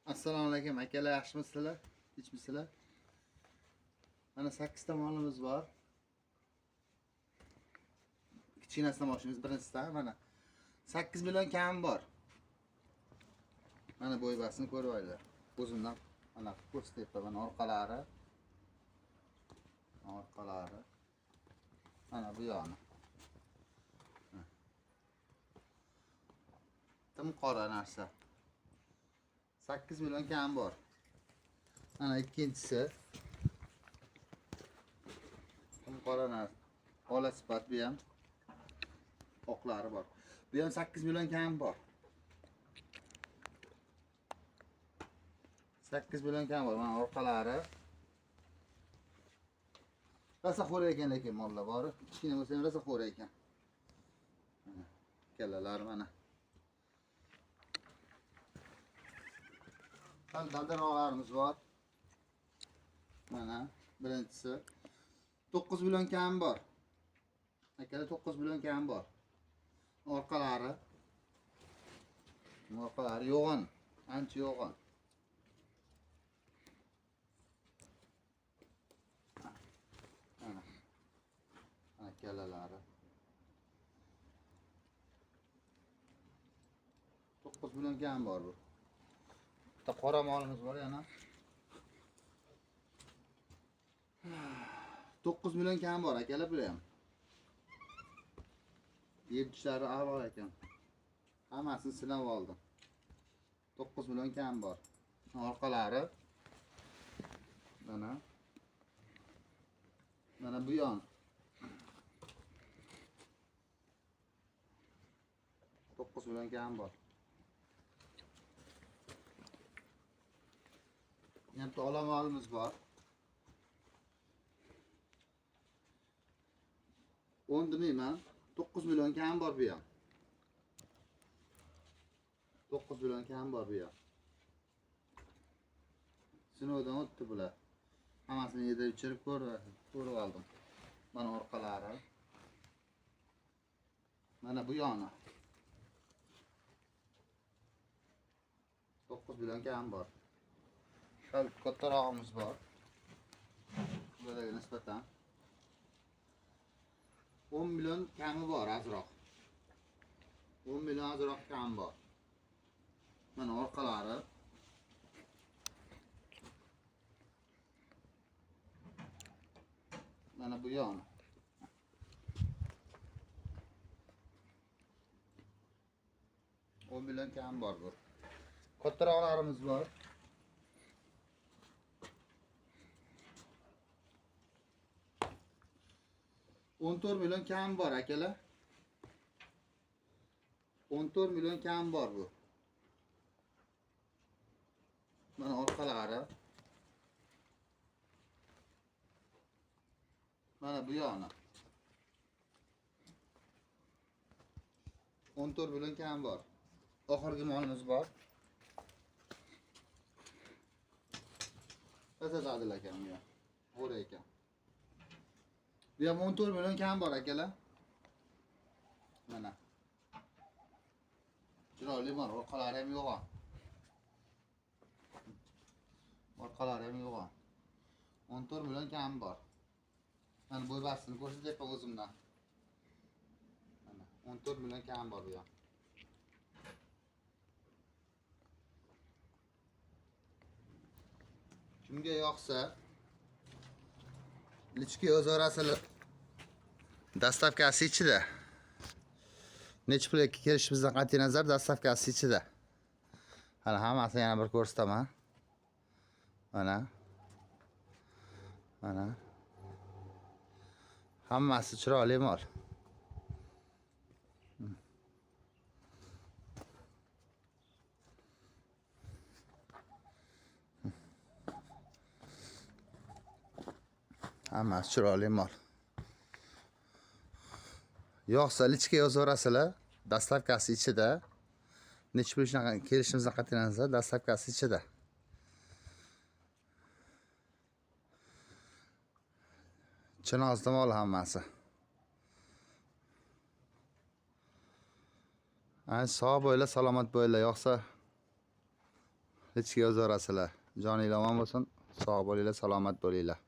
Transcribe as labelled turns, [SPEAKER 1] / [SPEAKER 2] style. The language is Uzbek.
[SPEAKER 1] Assalomu alaykum akalar, yaxshimisizlar? Tinchmisizlar? Mana 8 ta molimiz bor. Kichkinasidan boshlaymiz, birinchisidan mana 8 million kam bor. Mana bo'ybasini ko'rib olinglar. O'zimdan mana ko'rsatyapman, mana orqalari. Mana bu yoni. Tim qora narsa. 8 million kam bor. Mana ikkinchisi. Tim qora narsa. Ola sifat bu ham. Oqlari bor. Bu ham 8 million kam bor. 8 million kam bor. Mana orqalari. Rosa xo'ra ekan lekin mollar bor. Kichkina bo'lsa ham rosa xo'ra ekan. Kallalar mana. Daldaroqlarimiz bor. Mana birinchisi 9 million kam bor. Akalar 9 million kam bor. Orqalari yo'g'on, ancha yo'g'on. Mana kalalari 9 million kam bor bu. Bitta qora molimiz bor yana. 9 million kam bor akalar bular ham. Yebtishlari a'lo ekan. Hammasini sinab oldim. 9 million kam bor. Orqalari mana bu yon. 9 million kam bor. Yana olamolimiz bor. 10 demayman, 9 million kam bor bu ham. 9 million kam bor bu ham. Sinovdan o'tdi bular. Hammasini yedirib ichirib ko'rib oldim. Mana orqalari. Mana bu yoni. 9 million kam bor. Sal kattarog'imiz bor. Bularga nisbatan 10 million kami bor azroq. 10 million azroq kam bor. Mana orqalari. Mana bu yoni. Million kam bor bu. Kattaroqlarimiz bor. $14 million kam bor akalar. 14 million kam bor bu. Mana orqalari. Mana bu yoni. 14 million kam bor. Oxirgi molimiz bor. Rosa dadil ekan bu ham. Xo'ra ekan. Bu ham 14 million kam bor akalar. Mana. Chiroyli bor, orqalari ham yo'g'on. Orqalari ham yo'g'on. 14 million kam bor. Mana bo'ybasini ko'rsatyapman o'zimdan. Mana 14 million kam bor bu ham. Kimga yoqsa lichki o'zorasini dastavkasi ichida. Necha pulga kelishimizdan qat'iy nazar dastavkasi ichida. Hali hammasini yana bir ko'rsataman. Mana. Hammasi chiroyli mol. Hammasi chiroyli mol. Yo'qsa lichka yozaverasizlar, dastavkasi ichida. Necha pul shunaqa kelishimizdan qat'iy nazar dastavkasi ichida. Chinozda mol hammasi. Sog' bo'yla, salomat bo'yla, yo'qsa hech kimga o'zarasizlar. Joninglar omon bo'lsin, sog' bo'linglar, salomat bo'linglar.